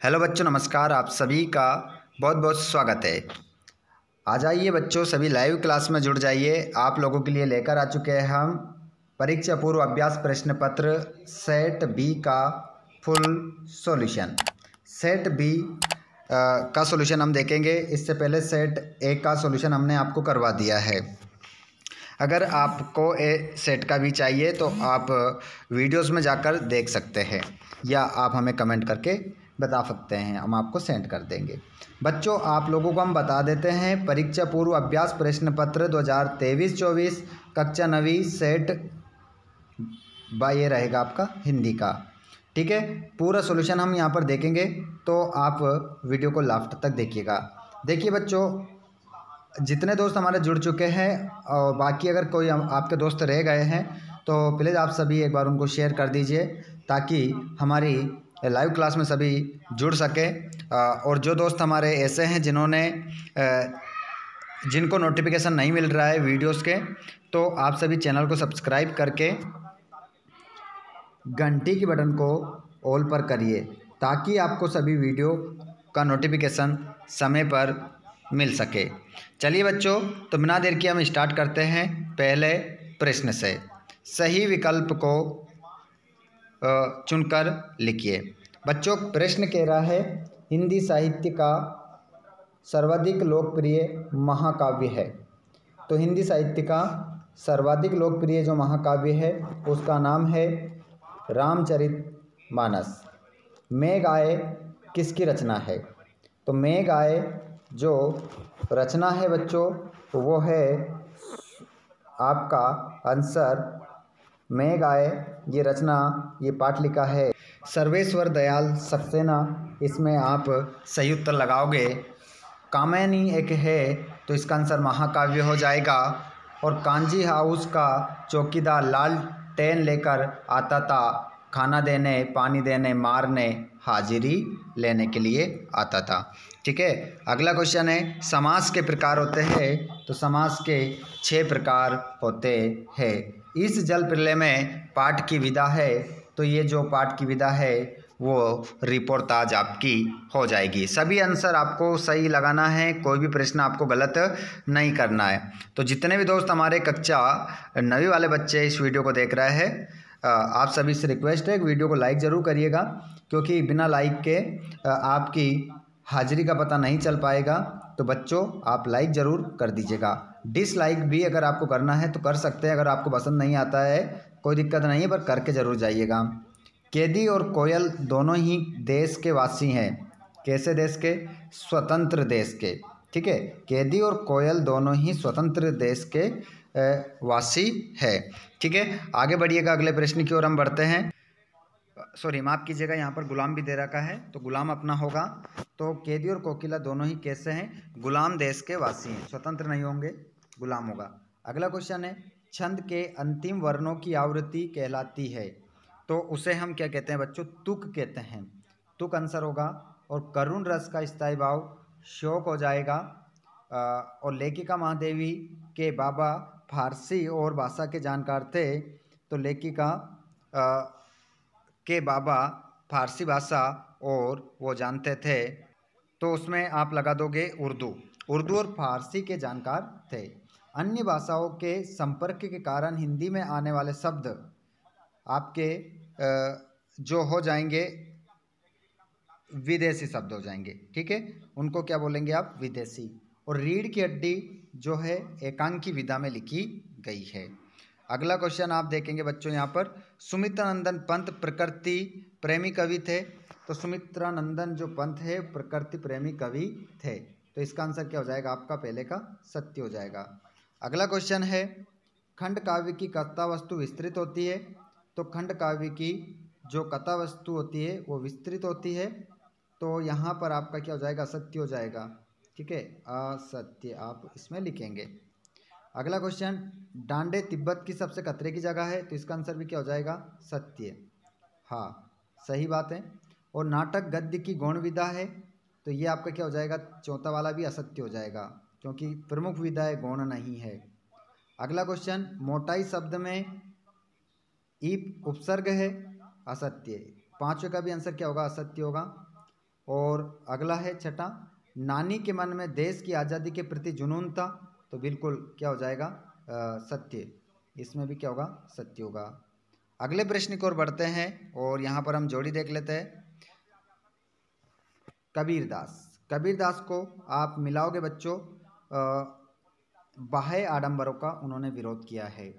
Hello बच्चों, नमस्कार। आप सभी का बहुत बहुत स्वागत है। आ जाइए बच्चों, सभी लाइव क्लास में जुड़ जाइए। आप लोगों के लिए लेकर आ चुके हैं हम परीक्षा पूर्व अभ्यास प्रश्न पत्र सेट बी का फुल सॉल्यूशन। सेट बी का सॉल्यूशन हम देखेंगे। इससे पहले सेट ए का सॉल्यूशन हमने आपको करवा दिया है। अगर आपको ए सेट का भी चाहिए तो आप वीडियोस में जाकर देख सकते हैं, या आप हमें कमेंट करके बता सकते हैं, हम आपको सेंड कर देंगे। बच्चों, आप लोगों को हम बता देते हैं परीक्षा पूर्व अभ्यास प्रश्न पत्र 2023-24 कक्षा 9वीं सेट बाय ये रहेगा आपका हिंदी का। ठीक है, पूरा सॉल्यूशन हम यहाँ पर देखेंगे, तो आप वीडियो को लास्ट तक देखिएगा। देखिए बच्चों, जितने दोस्त हमारे जुड़ चुके हैं और बाकी अगर कोई आपके दोस्त रह गए हैं तो प्लीज़ आप सभी एक बार उनको शेयर कर दीजिए, ताकि हमारी लाइव क्लास में सभी जुड़ सके। और जो दोस्त हमारे ऐसे हैं जिनको नोटिफिकेशन नहीं मिल रहा है वीडियोस के, तो आप सभी चैनल को सब्सक्राइब करके घंटी की बटन को ऑल पर करिए, ताकि आपको सभी वीडियो का नोटिफिकेशन समय पर मिल सके। चलिए बच्चों, तो बिना देर किए हम स्टार्ट करते हैं पहले प्रश्न से। सही विकल्प को चुनकर लिखिए। बच्चों, प्रश्न कह रहा है हिंदी साहित्य का सर्वाधिक लोकप्रिय महाकाव्य है। तो हिंदी साहित्य का सर्वाधिक लोकप्रिय जो महाकाव्य है उसका नाम है रामचरितमानस। मेघ आए किसकी रचना है? तो मेघ आए जो रचना है बच्चों वो है आपका आंसर मेघ आए, ये रचना, ये पाठ लिखा है सर्वेश्वर दयाल सक्सेना। इसमें आप सही उत्तर लगाओगे। कामैनी एक है, तो इसका आंसर महाकाव्य हो जाएगा। और कांजी हाउस का चौकीदार लालटेन लेकर आता था, खाना देने, पानी देने, मारने, हाजिरी लेने के लिए आता था। ठीक है, अगला क्वेश्चन है समास के प्रकार होते हैं। तो समास के 6 प्रकार होते हैं। इस जल प्रलय में पाठ की विधा है। तो ये जो पाठ की विधा है वो रिपोर्ट आज आपकी हो जाएगी। सभी आंसर आपको सही लगाना है, कोई भी प्रश्न आपको गलत नहीं करना है। तो जितने भी दोस्त हमारे कक्षा 9वीं वाले बच्चे इस वीडियो को देख रहे हैं, आप सभी से रिक्वेस्ट है कि वीडियो को लाइक ज़रूर करिएगा, क्योंकि बिना लाइक के आपकी हाजिरी का पता नहीं चल पाएगा। तो बच्चों, आप लाइक ज़रूर कर दीजिएगा। डिसलाइक भी अगर आपको करना है तो कर सकते हैं, अगर आपको पसंद नहीं आता है कोई दिक्कत नहीं है, पर करके ज़रूर जाइएगा। कैदी और कोयल दोनों ही देश के वासी हैं। कैसे देश के? स्वतंत्र देश के। ठीक है, कैदी और कोयल दोनों ही स्वतंत्र देश के वासी है। ठीक है, आगे बढ़िएगा, अगले प्रश्न की ओर हम बढ़ते हैं। सॉरी, माफ़ कीजिएगा, यहाँ पर गुलाम भी दे रखा है, तो गुलाम अपना होगा। तो कैदी और कोकिला दोनों ही कैसे हैं? गुलाम देश के वासी हैं, स्वतंत्र नहीं होंगे, गुलाम होगा। अगला क्वेश्चन है छंद के अंतिम वर्णों की आवृत्ति कहलाती है। तो उसे हम क्या कहते हैं बच्चों? तुक कहते हैं। तुक आंसर होगा। और करुण रस का स्थायी भाव शोक हो जाएगा। और लेखिका महादेवी के बाबा फारसी और भाषा के जानकार थे। तो लेखिका के बाबा फारसी भाषा और वो जानते थे, तो उसमें आप लगा दोगे उर्दू। उर्दू और फारसी के जानकार थे। अन्य भाषाओं के संपर्क के कारण हिंदी में आने वाले शब्द आपके जो हो जाएंगे विदेशी शब्द हो जाएंगे। ठीक है, उनको क्या बोलेंगे आप? विदेशी। और रीढ़ की हड्डी जो है एकांकी विधा में लिखी गई है। अगला क्वेश्चन आप देखेंगे बच्चों, यहाँ पर सुमित्रानंदन पंत प्रकृति प्रेमी कवि थे। तो सुमित्रानंदन जो पंत है प्रकृति प्रेमी कवि थे। तो इसका आंसर क्या हो जाएगा आपका? पहले का सत्य हो जाएगा। अगला क्वेश्चन है खंड काव्य की कथा वस्तु विस्तृत होती है। तो खंड काव्य की जो कथा वस्तु होती है वो विस्तृत होती है। तो यहाँ पर आपका क्या हो जाएगा? असत्य हो जाएगा। ठीक है, असत्य आप इसमें लिखेंगे। अगला क्वेश्चन डांडे तिब्बत की सबसे खतरे की जगह है। तो इसका आंसर भी क्या हो जाएगा? सत्य। हाँ, सही बात है। और नाटक गद्य की गौण विधा है। तो ये आपका क्या हो जाएगा? चौथा वाला भी असत्य हो जाएगा, क्योंकि प्रमुख विधा है, गौण नहीं है। अगला क्वेश्चन मोटाई शब्द में ईप उपसर्ग है। असत्य। पांचवें का भी आंसर क्या होगा? असत्य होगा। और अगला है छठा, नानी के मन में देश की आज़ादी के प्रति जुनून था, तो बिल्कुल क्या हो जाएगा, सत्य। इसमें भी क्या होगा, सत्य होगा। अगले प्रश्न की ओर बढ़ते हैं और यहाँ पर हम जोड़ी देख लेते हैं। कबीरदास को आप मिलाओगे बच्चों, बाह्य आडंबरों का उन्होंने विरोध किया है।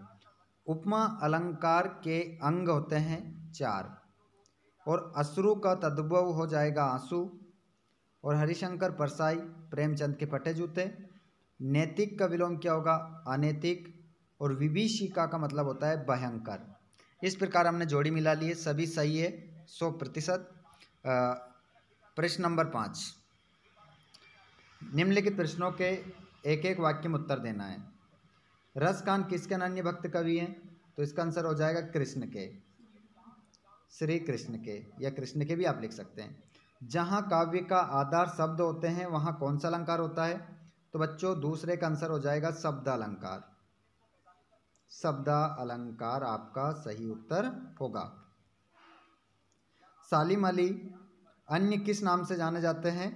उपमा अलंकार के अंग होते हैं 4, और अश्रु का तद्भव हो जाएगा आंसू। और हरिशंकर परसाई प्रेमचंद के फटे जूते। नैतिक का विलोम क्या होगा, अनैतिक। और विभीषिका का मतलब होता है भयंकर। इस प्रकार हमने जोड़ी मिला ली है, सभी सही है 100%। प्रश्न नंबर 5, निम्नलिखित प्रश्नों के एक एक वाक्य में उत्तर देना है। रसकांत किसके अनन्य भक्त कवि हैं, तो इसका आंसर हो जाएगा कृष्ण के, श्री कृष्ण के, या कृष्ण के भी आप लिख सकते हैं। जहाँ काव्य का आधार शब्द होते हैं वहाँ कौन सा अलंकार होता है, तो बच्चों दूसरे का आंसर हो जाएगा शब्द अलंकार। शब्द अलंकार आपका सही उत्तर होगा। सालिम अली अन्य किस नाम से जाने जाते हैं,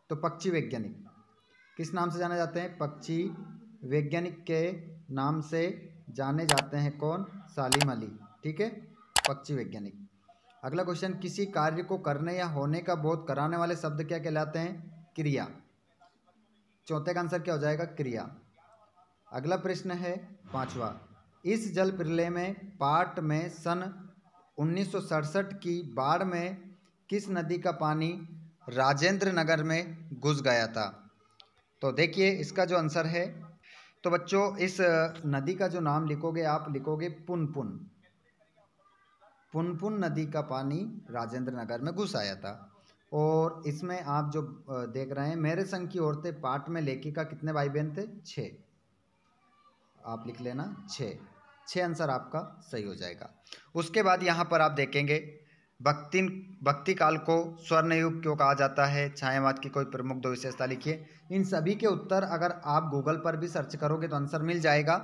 तो पक्षी वैज्ञानिक। किस नाम से जाने जाते हैं, पक्षी वैज्ञानिक के नाम से जाने जाते हैं कौन, सालिम अली। ठीक है, पक्षी वैज्ञानिक। अगला क्वेश्चन, किसी कार्य को करने या होने का बोध कराने वाले शब्द क्या कहलाते हैं, क्रिया। चौथे का आंसर क्या हो जाएगा, क्रिया। अगला प्रश्न है 5वां, इस जल प्रलय में पाट में सन 1967 की बाढ़ में किस नदी का पानी राजेंद्र नगर में घुस गया था। तो देखिए इसका जो आंसर है, तो बच्चों इस नदी का जो नाम लिखोगे आप लिखोगे पुनपुन। पुनपुन नदी का पानी राजेंद्र नगर में घुस आया था। और इसमें आप जो देख रहे हैं, मेरे संग की औरतें पाठ में लेखिका कितने भाई बहन थे, 6। आप लिख लेना 6 आंसर आपका सही हो जाएगा। उसके बाद यहाँ पर आप देखेंगे भक्ति काल को स्वर्ण युग क्यों कहा जाता है, छायावाद की कोई प्रमुख 2 विशेषता लिखिए। इन सभी के उत्तर अगर आप गूगल पर भी सर्च करोगे तो आंसर मिल जाएगा।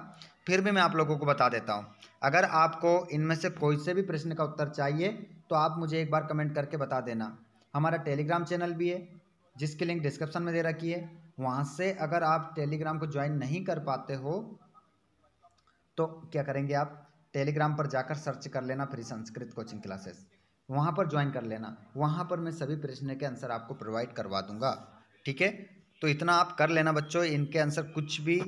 फिर भी मैं आप लोगों को बता देता हूँ, अगर आपको इनमें से कोई से भी प्रश्न का उत्तर चाहिए तो आप मुझे एक बार कमेंट करके बता देना। हमारा टेलीग्राम चैनल भी है जिसकी लिंक डिस्क्रिप्शन में दे रखी है। वहाँ से अगर आप टेलीग्राम को ज्वाइन नहीं कर पाते हो तो क्या करेंगे, आप टेलीग्राम पर जाकर सर्च कर लेना फ्री संस्कृत कोचिंग क्लासेस, वहाँ पर ज्वाइन कर लेना। वहाँ पर मैं सभी प्रश्न के आंसर आपको प्रोवाइड करवा दूंगा। ठीक है, तो इतना आप कर लेना बच्चों। इनके आंसर कुछ भी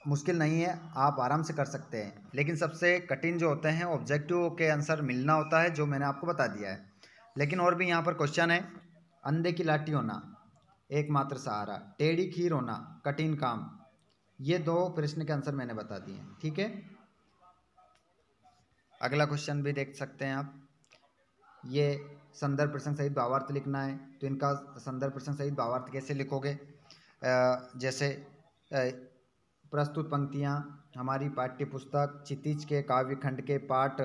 मुश्किल नहीं है, आप आराम से कर सकते हैं। लेकिन सबसे कठिन जो होते हैं ऑब्जेक्टिव के आंसर मिलना होता है, जो मैंने आपको बता दिया है। लेकिन और भी यहाँ पर क्वेश्चन है, अंधे की लाठी होना एकमात्र सहारा, टेढ़ी खीर होना कठिन काम, ये 2 प्रश्न के आंसर मैंने बता दिए। ठीक है, अगला क्वेश्चन भी देख सकते हैं आप। ये संदर्भ प्रसंग सहित भावार्थ लिखना है, तो इनका संदर्भ प्रसंग सहित भावार्थ कैसे लिखोगे, जैसे प्रस्तुत पंक्तियाँ हमारी पाठ्य पुस्तक क्षितिज के काव्य खंड के पाठ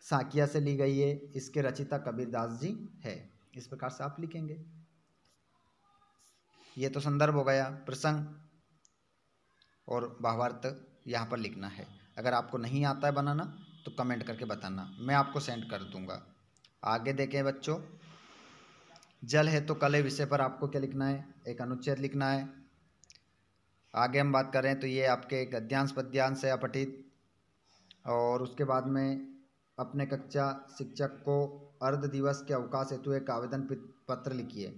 साकिया से ली गई है, इसके रचिता कबीरदास जी है। इस प्रकार से आप लिखेंगे। ये तो संदर्भ हो गया, प्रसंग और भावार्थ यहाँ पर लिखना है। अगर आपको नहीं आता है बनाना तो कमेंट करके बताना, मैं आपको सेंड कर दूंगा। आगे देखें बच्चों, जल है तो कल विषय पर आपको क्या लिखना है, एक अनुच्छेद लिखना है। आगे हम बात करें तो ये आपके गद्यांश पद्यांश से अपठित। और उसके बाद में अपने कक्षा शिक्षक को अर्ध दिवस के अवकाश हेतु एक आवेदन पत्र लिखिए।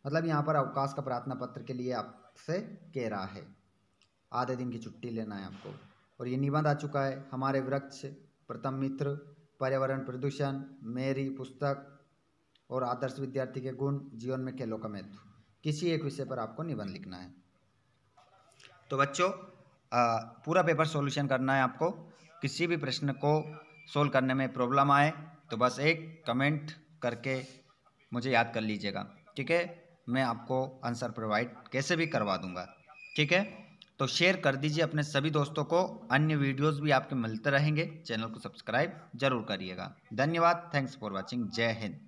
मतलब यहाँ पर अवकाश का प्रार्थना पत्र के लिए आपसे कह रहा है, आधे दिन की छुट्टी लेना है आपको। और ये निबंध आ चुका है, हमारे वृक्ष, प्रथम मित्र, पर्यावरण प्रदूषण, मेरी पुस्तक और आदर्श विद्यार्थी के गुण, जीवन में खेलों का महत्व। किसी एक विषय पर आपको निबंध लिखना है। तो बच्चों पूरा पेपर सॉल्यूशन करना है आपको। किसी भी प्रश्न को सोल्व करने में प्रॉब्लम आए तो बस एक कमेंट करके मुझे याद कर लीजिएगा। ठीक है, मैं आपको आंसर प्रोवाइड कैसे भी करवा दूंगा। ठीक है, तो शेयर कर दीजिए अपने सभी दोस्तों को। अन्य वीडियोस भी आपके मिलते रहेंगे, चैनल को सब्सक्राइब जरूर करिएगा। धन्यवाद, थैंक्स फॉर वॉचिंग, जय हिंद।